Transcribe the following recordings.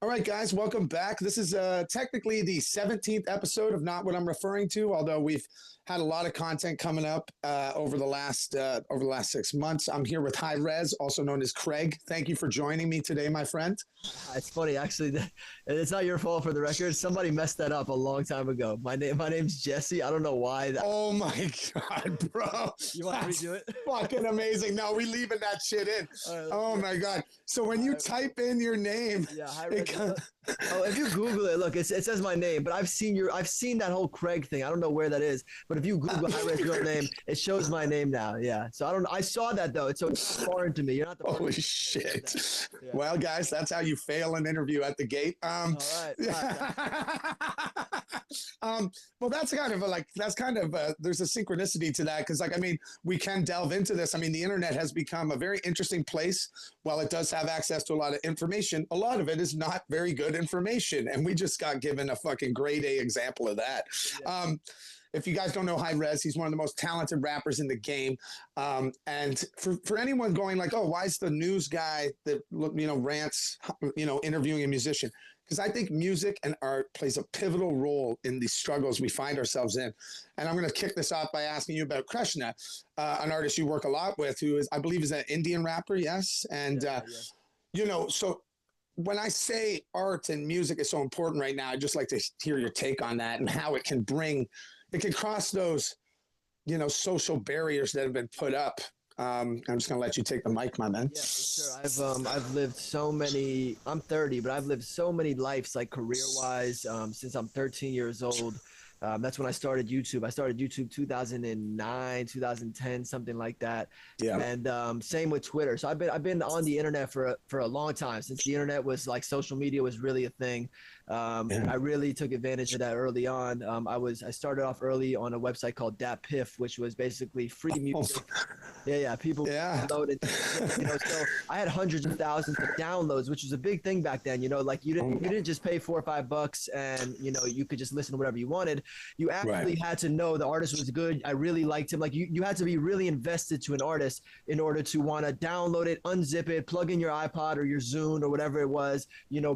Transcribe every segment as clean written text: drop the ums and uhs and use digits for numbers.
All right, guys, welcome back. This is technically the 17th episode of Not What I'm Referring to, although we've had a lot of content coming up over the last 6 months. I'm here with Hi-Rez, also known as Craig. Thank you for joining me today, my friend. It's funny, actually. It's not your fault for the record. Somebody messed that up a long time ago. My name's Jesse. I don't know why. Oh my God, bro! You want to redo it? Fucking amazing. No, we leaving that shit in. Oh my God! So when you type in your name, yeah, if you Google it, look, it says my name, but I've seen that whole Craig thing. I don't know where that is, but if you Google Hi-Rez real name, it shows my name now. Yeah, so I saw that though. So it's not foreign to me. You're not the holy shit. Yeah. Well, guys, that's how you fail an interview at the gate. All right. Well, that's kind of there's a synchronicity to that because, we can delve into this. The internet has become a very interesting place. While it does have access to a lot of information, a lot of it is not very good information, and we just got given a fucking grade A example of that. Yeah. If you guys don't know Hi-Rez, he's one of the most talented rappers in the game. And for anyone going like, oh, why is the news guy that rants, interviewing a musician? Because I think music and art plays a pivotal role in the struggles we find ourselves in. And I'm going to kick this off by asking you about Krishna, an artist you work a lot with, who I believe is an Indian rapper, yes? And, so when I say art and music is so important right now, I'd just like to hear your take on that and how it can cross those, social barriers that have been put up. I'm just going to let you take the mic, my man. Yeah, for sure. I've lived so many, I'm 30, but I've lived so many lives, like career-wise, since I'm 13 years old. That's when I started YouTube. I started YouTube 2009, 2010, something like that. Yeah. And same with Twitter. So I've been on the internet for a long time, since the internet was like social media was really a thing. I really took advantage of that early on. I started off early on a website called DatPiff, which was basically free music. People downloaded. So I had hundreds of thousands of downloads, which was a big thing back then. Like you didn't just pay $4 or $5 and you could just listen to whatever you wanted. You actually had to know the artist was good. I really liked him. Like you had to be really invested to an artist in order to want to download it, unzip it, plug in your iPod or your Zune or whatever it was.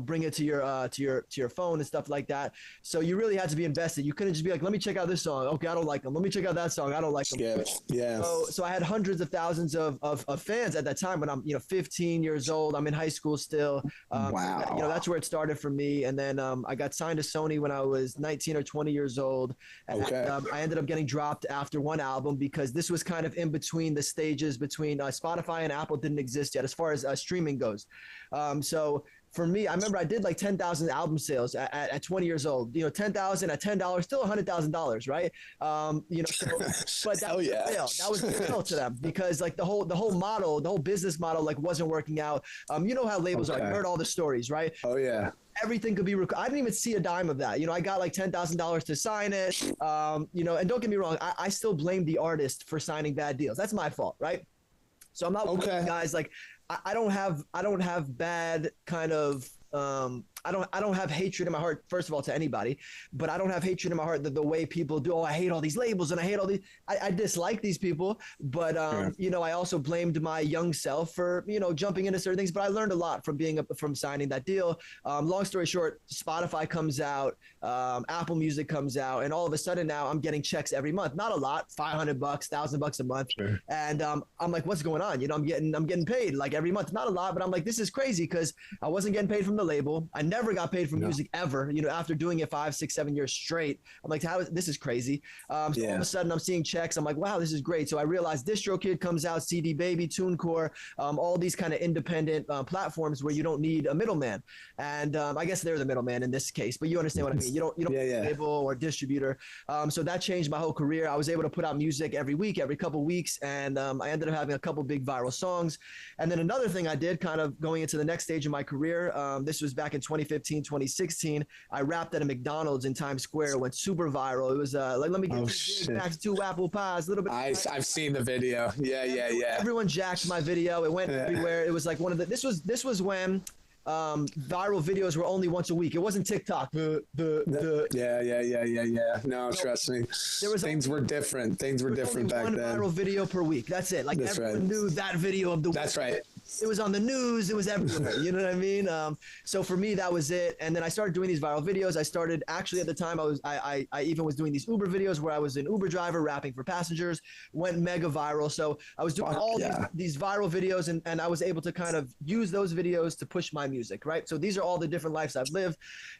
Bring it to your phone and stuff like that. So you really had to be invested. You couldn't just be like, let me check out this song. Okay, I don't like them. Let me check out that song. I don't like them. Yeah. So I had hundreds of thousands of fans at that time when I'm 15 years old. I'm in high school still. Wow. That's where it started for me. And then I got signed to Sony when I was 19 or 20 years old. And I ended up getting dropped after one album because this was kind of in between the stages between Spotify and Apple didn't exist yet as far as streaming goes. So for me, I remember I did like 10,000 album sales at 20 years old. 10,000 at $10, still $100,000, right? But that was the fail. That was the fail to them because like the whole model, the whole business model, like wasn't working out. You know how labels are. You heard all the stories, right? Oh yeah. Everything could be I didn't even see a dime of that. I got like $10,000 to sign it. And don't get me wrong, I still blame the artist for signing bad deals. That's my fault, right? So I'm not one of those guys like I don't have bad kind of I don't have hatred in my heart, first of all, to anybody, but I don't have hatred in my heart the way people do. Oh, I hate all these labels and I hate all these. I dislike these people, but I also blamed my young self for jumping into certain things. But I learned a lot from signing that deal. Long story short, Spotify comes out, Apple Music comes out, and all of a sudden now I'm getting checks every month. Not a lot, $500, $1,000 a month, and I'm like, what's going on? I'm getting paid like every month. Not a lot, but I'm like, this is crazy because I wasn't getting paid from the label. I never got paid for music ever, after doing it 5, 6, 7 years straight. I'm like, this is crazy. So all of a sudden I'm seeing checks. I'm like, wow, this is great. So I realized DistroKid comes out, CD Baby, TuneCore, all these kind of independent platforms where you don't need a middleman. And I guess they're the middleman in this case, but you understand what I mean. You don't need a label or distributor. So that changed my whole career. I was able to put out music every week, every couple weeks. And I ended up having a couple big viral songs. And then another thing I did kind of going into the next stage of my career, this was back in 2015, 2016, I rapped at a McDonald's in Times Square. It went super viral. It was like, let me get back to 2 apple pies, a little bit. I've seen the video. Yeah. Everyone jacked my video. It went everywhere. It was like one of the. This was when viral videos were only once a week. It wasn't TikTok. Yeah. No, trust me. Things were different. Things were different back then. One viral video per week. That's it. Like everyone knew that video of the week. That's right. it was on the news. It was everywhere. You know what I mean? So for me, that was it. And then I started doing these viral videos. I started actually at the time I even was doing these Uber videos where I was an Uber driver rapping for passengers. Went mega viral. So I was doing all these viral videos, and I was able to kind of use those videos to push my music. Right. So these are all the different lives I've lived.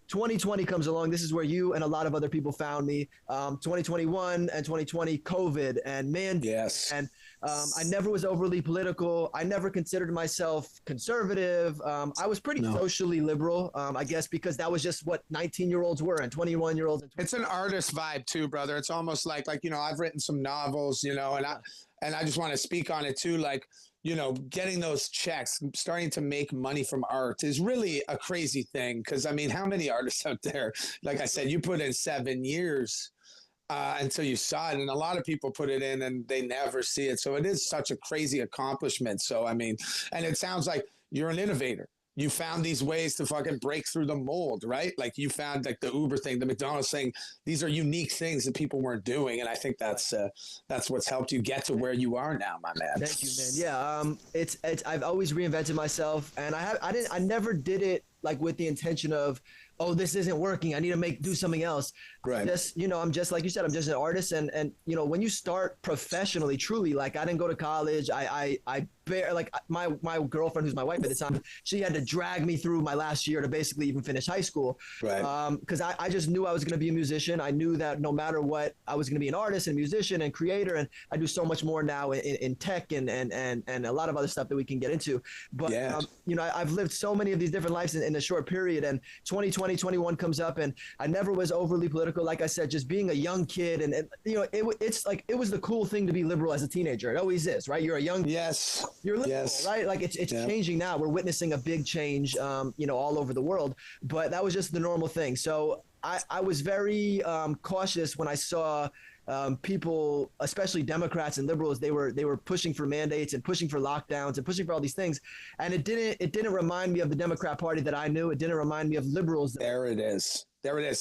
2020 comes along. This is where you and a lot of other people found me. 2021 and 2020, COVID and yes. And I never was overly political. I never considered myself conservative. I was pretty socially liberal, I guess, because that was just what 19-year-olds were and 21-year-olds. It's an artist vibe too, brother. It's almost like you know, I've written some novels, you know, and I just want to speak on it too. Like, you know, getting those checks, starting to make money from art is really a crazy thing. Because I mean, how many artists out there? Like I said, you put in 7 years. Until you saw it, and a lot of people put it in and they never see it. So it is such a crazy accomplishment. So I mean, and it sounds like you're an innovator. You found these ways to fucking break through the mold, right? Like you found like the Uber thing, the McDonald's thing. These are unique things that people weren't doing, and I think that's what's helped you get to where you are now, my man. Thank you, man. Yeah, it's I've always reinvented myself, and I never did it like with the intention of, oh, this isn't working, I need to do something else. Right. Just, you know, I'm just, like you said, I'm just an artist. And, you know, when you start professionally, truly, like I didn't go to college. I like my girlfriend, who's my wife at the time, she had to drag me through my last year to basically even finish high school. Right. Cause I just knew I was going to be a musician. I knew that no matter what, I was going to be an artist and musician and creator. And I do so much more now in tech and a lot of other stuff that we can get into. But, you know, I've lived so many of these different lives in a short period, and 2020, 21 comes up, and I never was overly political. Like I said, just being a young kid, and you know, it's like it was the cool thing to be liberal as a teenager. It always is, right? You're a young, you're liberal, right? Like it's changing now. We're witnessing a big change, you know, all over the world. But that was just the normal thing. So I was very cautious when I saw people, especially Democrats and liberals, they were pushing for mandates and pushing for lockdowns and pushing for all these things, and it didn't remind me of the Democrat Party that I knew. It didn't remind me of liberals. There it is.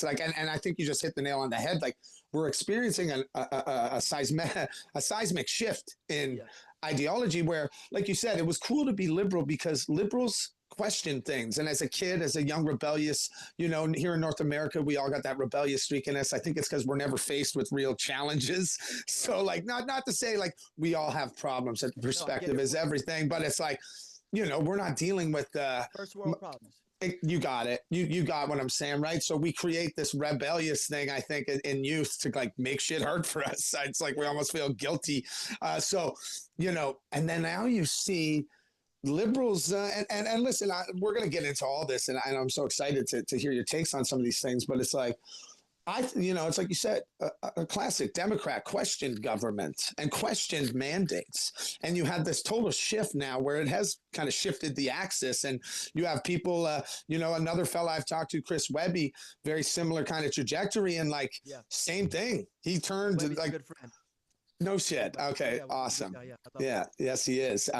Like, and I think you just hit the nail on the head. Like we're experiencing a seismic shift in ideology, where, like you said, it was cool to be liberal because liberals question things. And as a kid, as a young rebellious, you know, here in North America, we all got that rebellious streak in us. I think it's because we're never faced with real challenges. So like, not to say like we all have problems, that perspective is everything, but it's like, you know, we're not dealing with first world problems. You got it. You got what I'm saying, right? So we create this rebellious thing, I think, in youth to like make shit hard for us. It's like we almost feel guilty. So, you know, and then now you see liberals, and listen, we're going to get into all this, and I'm so excited to hear your takes on some of these things, but it's like, you know, it's like you said, a classic Democrat questioned government and questioned mandates. And you have this total shift now where it has kind of shifted the axis. And you have people, you know, another fella I've talked to, Chris Webby, very similar kind of trajectory, and like same thing. He turned Webby's like, a good friend. no shit. Okay. Awesome. Yeah. Yes, he is.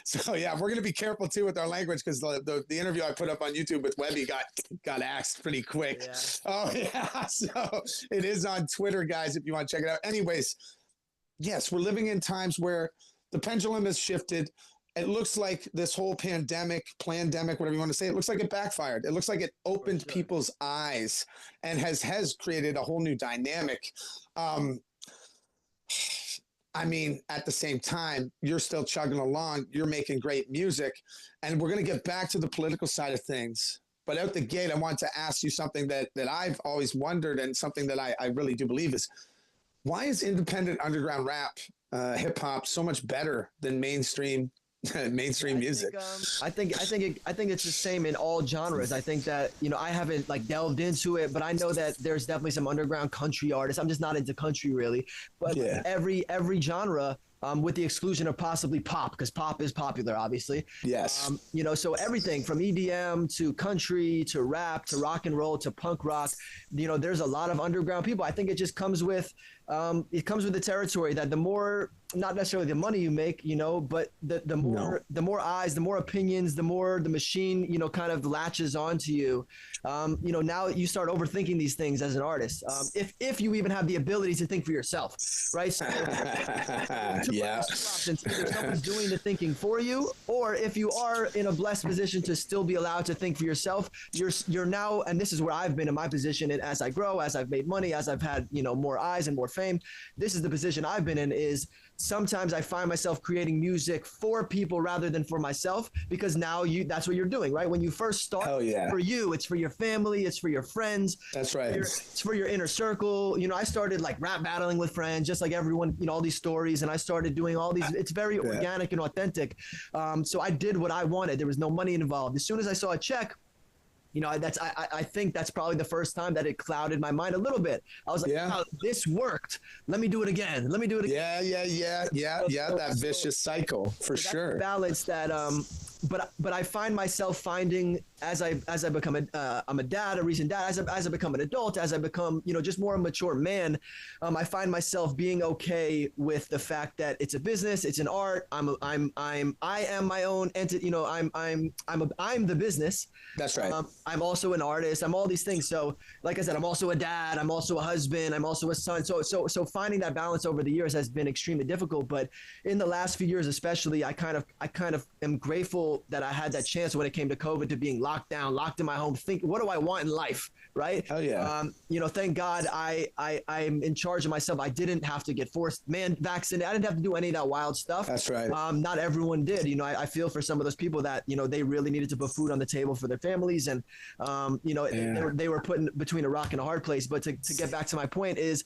So yeah, we're going to be careful too with our language, because the interview I put up on YouTube with Webby got axed pretty quick. Yeah. Oh yeah. So it is on Twitter, guys, if you want to check it out. Anyways, yes, we're living in times where the pendulum has shifted. It looks like this whole plandemic, whatever you want to say, it looks like it backfired. It looks like it opened people's eyes and has created a whole new dynamic. I mean, at the same time, you're still chugging along. You're making great music. And we're going to get back to the political side of things. But out the gate, I want to ask you something that I've always wondered, and something that I really do believe is, why is independent underground rap, hip hop so much better than mainstream music? I think it's the same in all genres. I think that, you know, I haven't like delved into it, but I know that there's definitely some underground country artists. I'm just not into country really, but every genre, with the exclusion of possibly pop, because pop is popular, obviously. Yes. You know, so everything from EDM to country to rap to rock and roll to punk rock, you know, there's a lot of underground people. I think it just comes with it comes with the territory that the more, not necessarily the money you make, you know, but the more eyes, the more opinions, the more the machine, you know, kind of latches onto you. You know, now you start overthinking these things as an artist. If you even have the ability to think for yourself, right? So, yeah. options. Either someone's doing the thinking for you, or if you are in a blessed position to still be allowed to think for yourself, you're now, and this is where I've been in my position. And as I grow, as I've made money, as I've had, you know, more eyes and more fame, this is the position I've been in. Is sometimes I find myself creating music for people rather than for myself, because now that's what you're doing, right? When you first start, for you, it's for your family, it's for your friends. That's right. It's for your inner circle. You know, I started like rap battling with friends, just like everyone, you know, all these stories, and I started doing all these, it's very organic and authentic. So I did what I wanted. There was no money involved. As soon as I saw a check, you know, I think that's probably the first time that it clouded my mind a little bit. I was like, wow, this worked. Let me do it again. Let me do it again. Yeah. That vicious cycle, for sure. Balance that, but I find myself finding as I become I'm a dad, a recent dad, as I become an adult, as I become, you know, just more a mature man, I find myself being okay with the fact that it's a business, it's an art. I am my own entity. You know, I'm the business. That's right. I'm also an artist. I'm all these things. So, like I said, I'm also a dad. I'm also a husband. I'm also a son. So finding that balance over the years has been extremely difficult. But in the last few years, especially, I kind of am grateful that I had that chance when it came to COVID, to being locked down, locked in my home. Think, what do I want in life, right? Oh yeah. You know, thank God I'm in charge of myself. I didn't have to get forced vaccinated. I didn't have to do any of that wild stuff. That's right. Not everyone did. You know, I feel for some of those people that, you know, they really needed to put food on the table for their families, and you know, they were put in between a rock and a hard place. But to get back to my point is,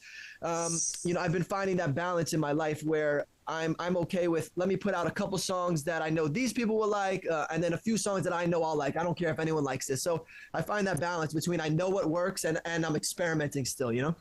you know, I've been finding that balance in my life where I'm okay with, let me put out a couple songs that I know these people will like, and then a few songs that I know I'll like. I don't care if anyone likes this. So I find that balance between, I know what works, and I'm experimenting still, you know?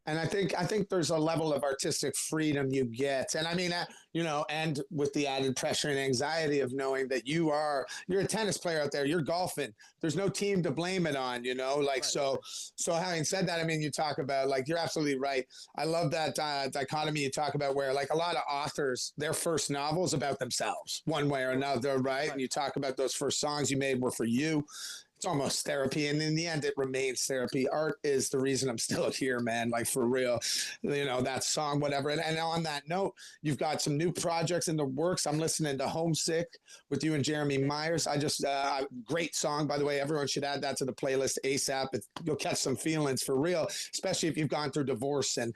And I think there's a level of artistic freedom you get. And I mean, you know, and with the added pressure and anxiety of knowing that you're a tennis player out there, you're golfing. There's no team to blame it on, you know, like, right. So having said that, I mean, you talk about, like, you're absolutely right. I love that dichotomy you talk about, where like a lot of authors, their first novels about themselves one way or another. Right. And you talk about those first songs you made were for you. It's almost therapy, and in the end it remains therapy. Art is the reason I'm still here, man, like, for real. You know, that song, whatever. And on that note, you've got some new projects in the works. I'm listening to Homesick with you and Jeremy Myers. I just great song, by the way. Everyone should add that to the playlist ASAP. You'll catch some feelings, for real, especially if you've gone through divorce, and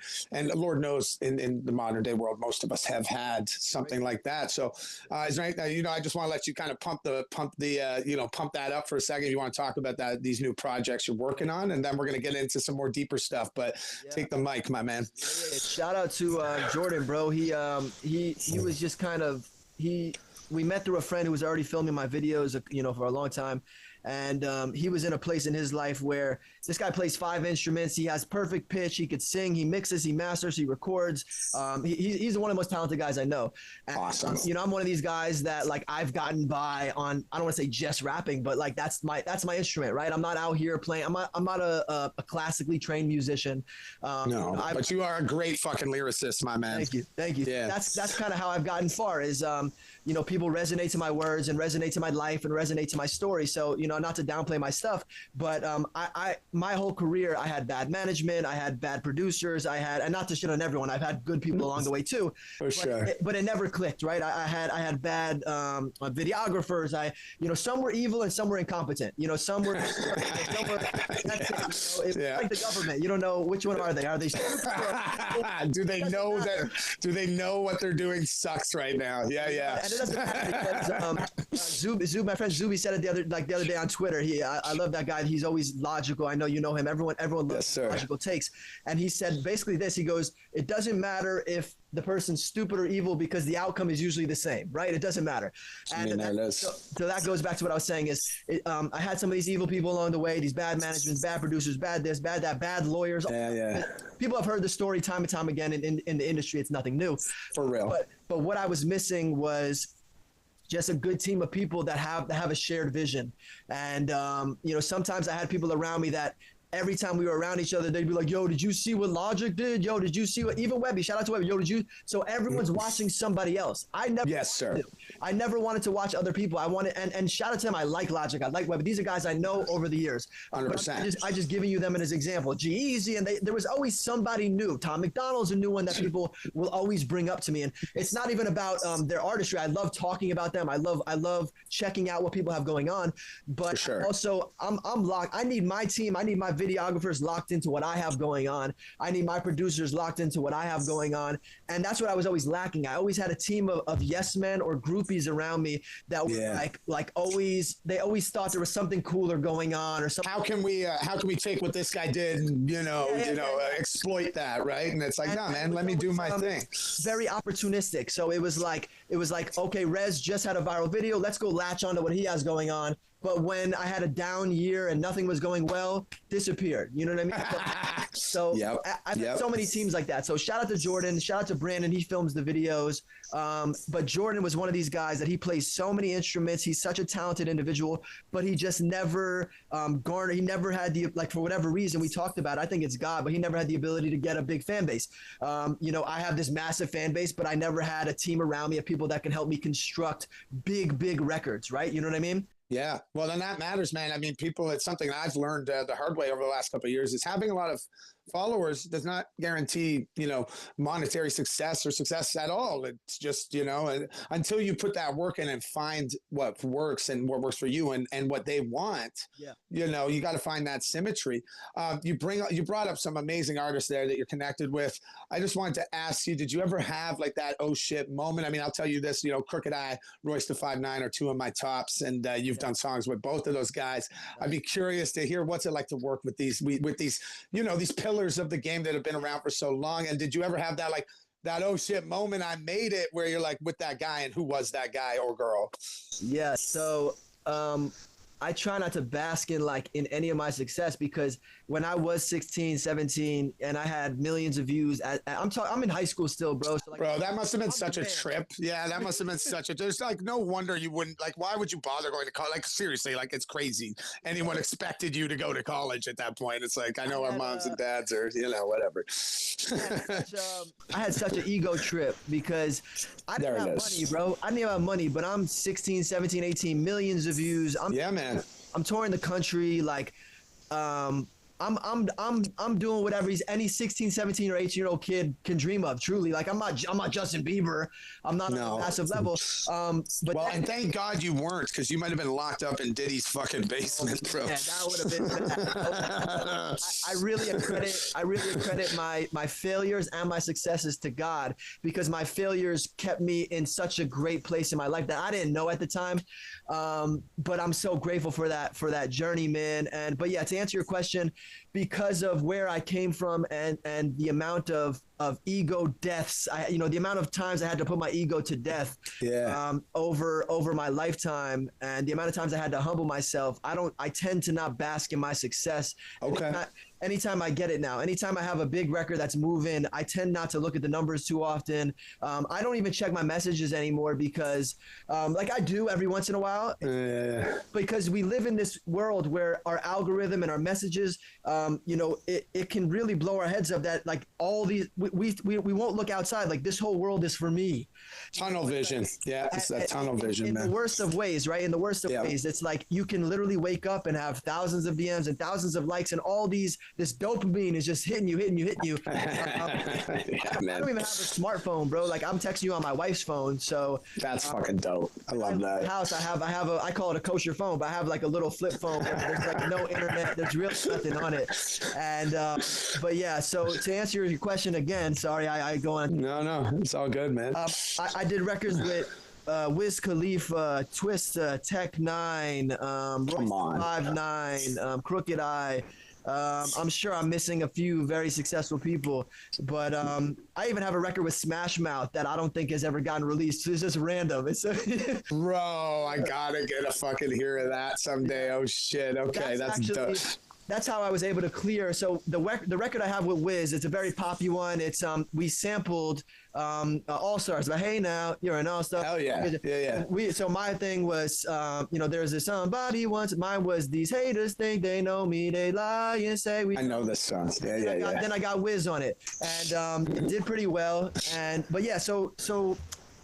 Lord knows in the modern day world most of us have had something like that. So is there, you know, I just want to let you kind of pump that up for a second. You want to talk about these new projects you're working on, and then we're going to get into some more deeper stuff, but take the mic, my man. Shout out to Jordan, bro. He was just kind of, we met through a friend who was already filming my videos, you know, for a long time. And he was in a place in his life where this guy plays 5 instruments. He has perfect pitch. He could sing. He mixes. He masters. He records. He's one of the most talented guys I know. And, awesome. You know, I'm one of these guys that, like, I've gotten by on, I don't want to say just rapping, but like that's my instrument, right? I'm not out here playing. I'm not a classically trained musician. No, but you are a great fucking lyricist, my man. Thank you. Yeah. That's kind of how I've gotten far. Is you know, people resonate to my words and resonate to my life and resonate to my story. So, you know, not to downplay my stuff, but my whole career, I had bad management, I had bad producers, and not to shit on everyone, I've had good people along the way too. For sure. But it never clicked, right? I had bad videographers. You know, some were evil and some were incompetent. You know, some were, that's it, you know, it's like the government. You don't know which one are they? Are they stupid? Do they know what they're doing sucks right now? Yeah. And it doesn't matter because my friend Zuby said it the other day on Twitter. I love that guy. He's always logical. I know you know him. Everyone loves logical takes. And he said basically this. He goes, it doesn't matter if the person's stupid or evil, because the outcome is usually the same, right? It doesn't matter. And so that goes back to what I was saying is, I had some of these evil people along the way, these bad managements, bad producers, bad this, bad that, bad lawyers. Yeah. People have heard the story time and time again in the industry. It's nothing new. For real. But what I was missing was just a good team of people that have a shared vision. And, you know, sometimes I had people around me that every time we were around each other, they'd be like, yo, did you see what Logic did? Yo, did you see what, even Webby, shout out to Webby, yo, did you? So everyone's watching somebody else. Yes, sir. I never wanted to watch other people. I wanted, and shout out to him. I like Logic. I like Webby. These are guys I know over the years. 100%. I just giving you them as example. G-Eazy, and there was always somebody new. Tom McDonald's a new one that people will always bring up to me. And it's not even about their artistry. I love talking about them. I love checking out what people have going on. But also, I'm locked. I need my team. I need my videographers locked into what I have going on. I need my producers locked into what I have going on. And that's what I was always lacking. I always had a team of yes men or groupies around me that were like always, they always thought there was something cooler going on or something. How can we take what this guy did and, exploit that, right? And it's like, no, man, let me do my thing. Very opportunistic. So it was like, okay, Rez just had a viral video. Let's go latch onto what he has going on. But when I had a down year and nothing was going well, disappeared. You know what I mean? So I've had so many teams like that. So shout out to Jordan. Shout out to Brandon. He films the videos. But Jordan was one of these guys that he plays so many instruments. He's such a talented individual, but he just never garnered. He never had the, like, for whatever reason we talked about, I think it's God, but he never had the ability to get a big fan base. I have this massive fan base, but I never had a team around me of people that can help me construct big records, right? You know what I mean? Yeah. Well, then that matters, man. I mean, it's something I've learned the hard way over the last couple of years is having a lot of followers does not guarantee, monetary success or success at all. It's just, until you put that work in and find what works and what works for you and what they want, you got to find that symmetry. You brought up some amazing artists there that you're connected with. I just wanted to ask you, did you ever have like that, oh shit moment? I mean, I'll tell you this, Crooked Eye, Royce the 5'9" are two of my tops, and you've done songs with both of those guys. I'd be curious to hear what's it like to work with these these pillars of the game that have been around for so long. And did you ever have that, like, that oh shit moment, I made it, where you're like with that guy, and who was that guy or girl? Yeah. So, I try not to bask in any of my success, because when I was 16, 17 and I had millions of views, I'm in high school still, bro. So bro, that must have been such a trip. Yeah, that must have been there's no wonder you wouldn't, why would you bother going to college? Seriously, it's crazy. Anyone expected you to go to college at that point? It's like, I know our moms and dads are, whatever. I had such an ego trip because I didn't have money, bro. I didn't have money, but I'm 16, 17, 18, millions of views. Man. I'm touring the country. I'm doing whatever any 16, 17 or 18-year-old kid can dream of, truly. I'm not Justin Bieber. I'm not on a massive level. And thank God you weren't, because you might have been locked up in Diddy's fucking basement, bro. Yeah, that would have been bad. I really accredit my failures and my successes to God, because my failures kept me in such a great place in my life that I didn't know at the time. But I'm so grateful for that journey, man. But yeah, to answer your question, because of where I came from and the amount of ego deaths, the amount of times I had to put my ego to death over my lifetime, and the amount of times I had to humble myself, I tend to not bask in my success. Okay. Anytime I get it now, anytime I have a big record that's moving, I tend not to look at the numbers too often. I don't even check my messages anymore, because I do every once in a while, because we live in this world where our algorithm and our messages, it can really blow our heads up that all these, we won't look outside. This whole world is for me. Tunnel vision. Yeah, it's that tunnel vision, man. In the worst of ways, right? In the worst of ways, it's you can literally wake up and have thousands of DMs and thousands of likes, and all this dopamine is just hitting you. I don't even have a smartphone, bro. I'm texting you on my wife's phone. So that's fucking dope. I love that. My house, I call it a kosher phone, but I have a little flip phone. There's no internet. There's really nothing on it. And but yeah, so to answer your question again, sorry, I go on. No, it's all good, man. I did records with Wiz Khalifa, Twist, Tech Nine, Royce 5'9", Crooked Eye. I'm sure I'm missing a few very successful people, but I even have a record with Smash Mouth that I don't think has ever gotten released. It's just random. Bro, I gotta get a fucking hear of that someday. Oh shit. Okay, that's dope. that's how I was able to clear. So the record I have with Wiz, it's a very poppy one. It's we sampled All Stars, but hey now you're an all star. Hell yeah, yeah. So my thing was, there's a somebody once. Mine was these haters think they know me, they lie and say we. I know this song. Yeah. Then I got Wiz on it, and it did pretty well. But yeah, so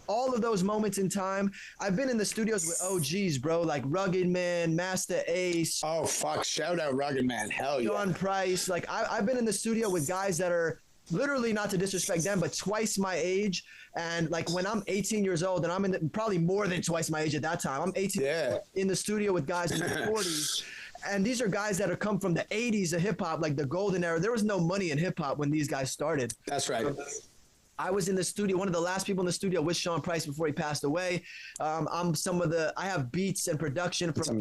all of those moments in time, I've been in the studios with OGs, bro, like Rugged Man, Master Ace. Oh, fuck. Shout out Rugged Man. Hell yeah. John Price. Like, I've been in the studio with guys that are literally, not to disrespect them, but twice my age. And like when I'm 18 years old, and I'm probably more than twice my age at that time. I'm 18 in the studio with guys in their 40s. And these are guys that have come from the 80s of hip hop, like the golden era. There was no money in hip hop when these guys started. That's right. I was in the studio, one of the last people in the studio with Sean Price before he passed away. I have beats and production from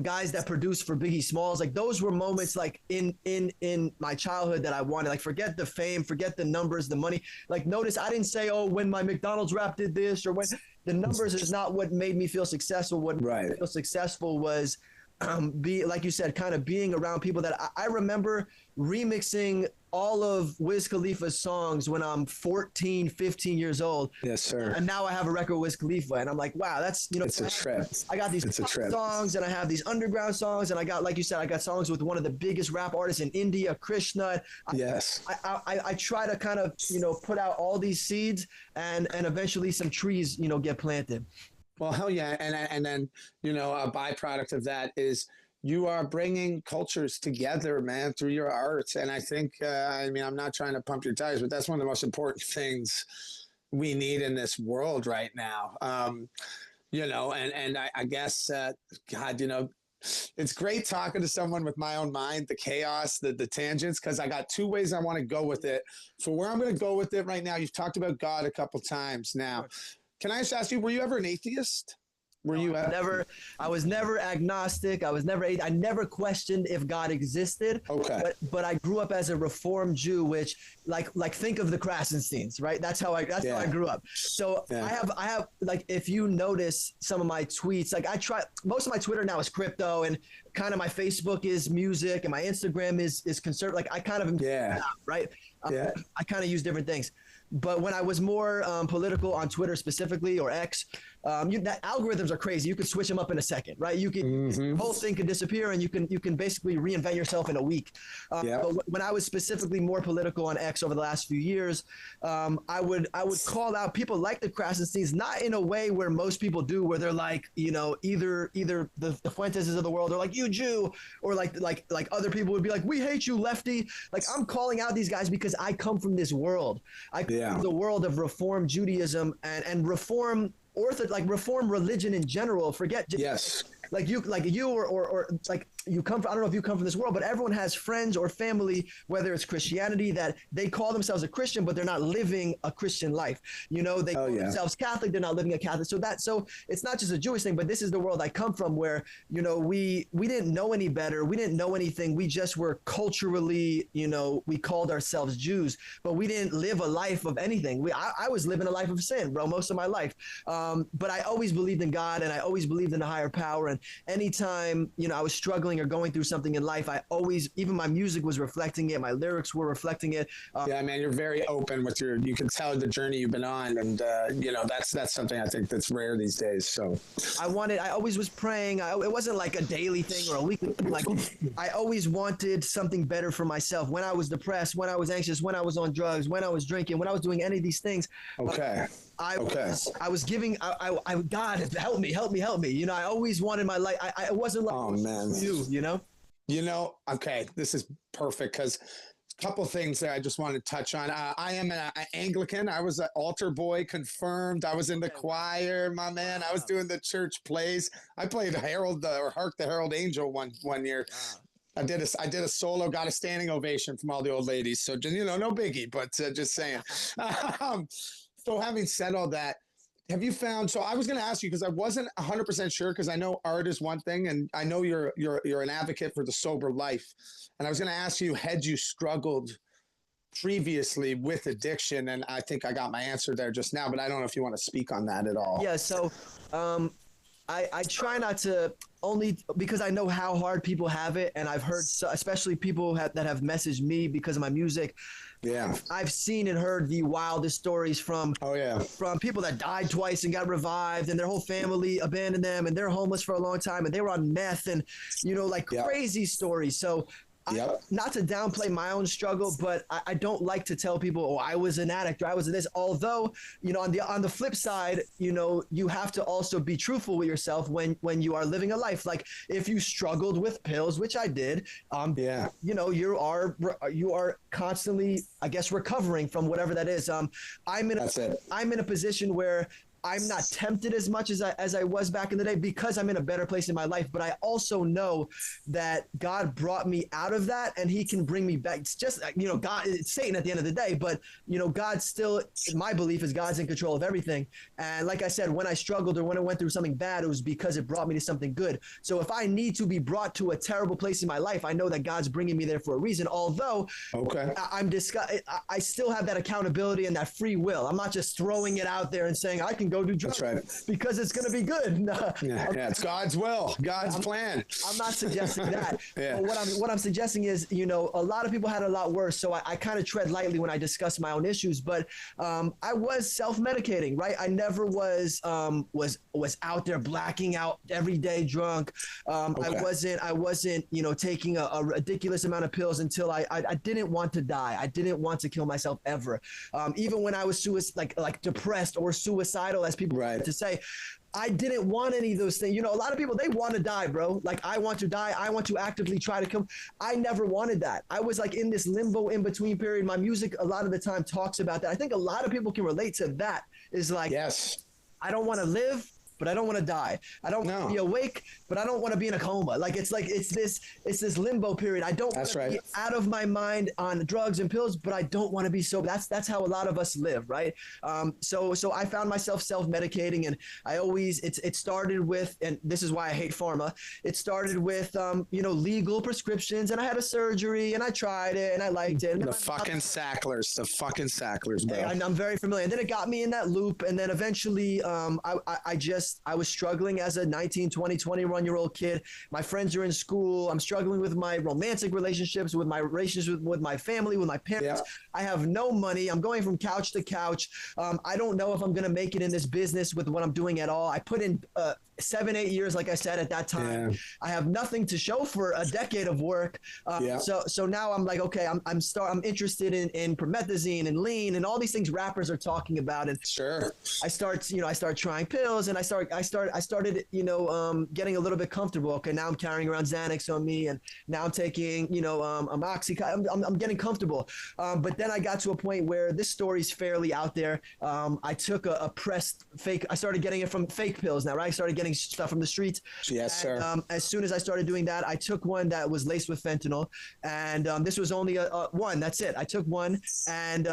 guys that produce for Biggie Smalls. Like those were moments like in my childhood that I wanted. Like forget the fame, forget the numbers, the money. Like notice I didn't say, oh, when my McDonald's rap did this or when the numbers is not what made me feel successful. What made me feel successful was like you said, kind of being around people that I remember remixing all of Wiz Khalifa's songs when I'm 14, 15 years old. Yes, sir. And now I have a record with Wiz Khalifa, and I'm like, wow, that's, it's a trip. I got these songs, and I have these underground songs, and I got, like you said, I got songs with one of the biggest rap artists in India, Krishna. Yes. I try to kind of, put out all these seeds, and eventually some trees, get planted. Well, hell yeah. And then, a byproduct of that is you are bringing cultures together, man, through your art. And I think, I'm not trying to pump your tires, but that's one of the most important things we need in this world right now. I guess, God, it's great talking to someone with my own mind, the chaos, the tangents, because I got two ways I want to go with it. So where I'm going to go with it right now, you've talked about God a couple times now. Can I just ask you, were you ever an atheist? I was never agnostic. I never questioned if God existed. Okay. But I grew up as a Reformed Jew, which like think of the Krasensteins, right? That's how I grew up. So I have like, if you notice some of my tweets, like most of my Twitter now is crypto, and kind of my Facebook is music, and my Instagram is conservative. Like I kind of right? I kind of use different things. But when I was more political on Twitter specifically, or X, that algorithms are crazy. You could switch them up in a second, right? You can the whole thing could disappear, and you can basically reinvent yourself in a week. But when I was specifically more political on X over the last few years, I would call out people like the Krasensteins, not in a way where most people do, where they're like, either the Fuenteses of the world, or like, you Jew, or like other people would be like, we hate you, lefty. Like I'm calling out these guys because I come from this world. I come from the world of Reform Judaism and Reform Reform religion in general. Forget like you or like you come from, I don't know if you come from this world, but everyone has friends or family, whether it's Christianity, that they call themselves a Christian, but they're not living a Christian life. They call themselves Catholic, they're not living a Catholic. So it's not just a Jewish thing, but this is the world I come from, where, we didn't know any better. We didn't know anything. We just were culturally, we called ourselves Jews, but we didn't live a life of anything. I was living a life of sin, bro, most of my life. But I always believed in God, and I always believed in a higher power. And anytime, I was struggling or going through something in life, even my music was reflecting it. My lyrics were reflecting it. Man, you're very open with you can tell the journey you've been on. And, that's something I think that's rare these days. So I always was praying. It wasn't like a daily thing or a weekly thing. Like I always wanted something better for myself. When I was depressed, when I was anxious, when I was on drugs, when I was drinking, when I was doing any of these things. Okay. I was giving, God, help me. I always wanted my life. I wasn't like, okay, this is perfect, because a couple things that I just want to touch on. I am an Anglican. I was an altar boy, confirmed. I was in the choir, my man. I was doing the church plays. I played Hark the Herald Angel one year. I did a solo, got a standing ovation from all the old ladies. So, no biggie, but just saying. So having said all that, have you found, so I was going to ask you, because I wasn't 100% sure, because I know art is one thing, and I know you're an advocate for the sober life. And I was going to ask you, had you struggled previously with addiction? And I think I got my answer there just now, but I don't know if you want to speak on that at all. Yeah. So, I try not to, only because I know how hard people have it, and I've heard, especially people that have messaged me because of my music. Yeah. I've seen and heard the wildest stories from from people that died twice and got revived, and their whole family abandoned them, and they're homeless for a long time, and they were on meth, and like crazy stories. So not to downplay my own struggle, but I don't like to tell people, oh, I was an addict or I was this. Although, on the flip side, you have to also be truthful with yourself when you are living a life. Like if you struggled with pills, which I did, you are constantly, I guess, recovering from whatever that is. I'm in a position where I'm not tempted as much as I was back in the day, because I'm in a better place in my life. But I also know that God brought me out of that, and He can bring me back. It's just, God, it's Satan at the end of the day, but God still, my belief is God's in control of everything. And like I said, when I struggled or when I went through something bad, it was because it brought me to something good. So if I need to be brought to a terrible place in my life, I know that God's bringing me there for a reason. Although I still have that accountability and that free will. I'm not just throwing it out there and saying I can go do drugs because it's going to be good. It's God's will, God's plan. I'm not suggesting that. But what I'm suggesting is, a lot of people had a lot worse. So I kind of tread lightly when I discuss my own issues. But I was self-medicating, right? I never was out there blacking out every day drunk. I wasn't taking a ridiculous amount of pills until I didn't want to die. I didn't want to kill myself ever. Even when I was like depressed or suicidal, as people to say, I didn't want any of those things. A lot of people, they want to die, bro. Like, I want to die. I want to actively try to kill. I never wanted that. I was like in this limbo in between period. My music a lot of the time talks about that. I think a lot of people can relate to that. Is like, I don't want to live, but I don't want to die. I don't want to be awake, but I don't want to be in a coma. Like it's this limbo period. I don't want to be out of my mind on drugs and pills, but I don't want to be sober. That's how a lot of us live, right? So I found myself self-medicating, and I always it started with, and this is why I hate pharma. It started with legal prescriptions, and I had a surgery, and I tried it, and I liked it. The fucking Sacklers, bro. I'm very familiar. And then it got me in that loop, and then eventually I was struggling as a 19, 20, 21-year-old kid. My friends are in school. I'm struggling with my romantic relationships, with my relationships with my family, with my parents. I have no money. I'm going from couch to couch. I don't know if I'm going to make it in this business with what I'm doing at all. I put in 7-8 years, like I said, at that time. I have nothing to show for a decade of work. So now I'm like, okay, I'm interested in promethazine and lean and all these things rappers are talking about. And I start trying pills, and I started getting a little bit comfortable. Okay, now I'm carrying around Xanax on me, and now I'm taking Oxycontin. I'm getting comfortable. But then I got to a point where this story's fairly out there. I took a pressed fake. I started getting it from fake pills now, right? I started getting stuff from the streets. Sir. As soon as I started doing that, I took one that was laced with fentanyl, and this was only a one. That's it. I took one, and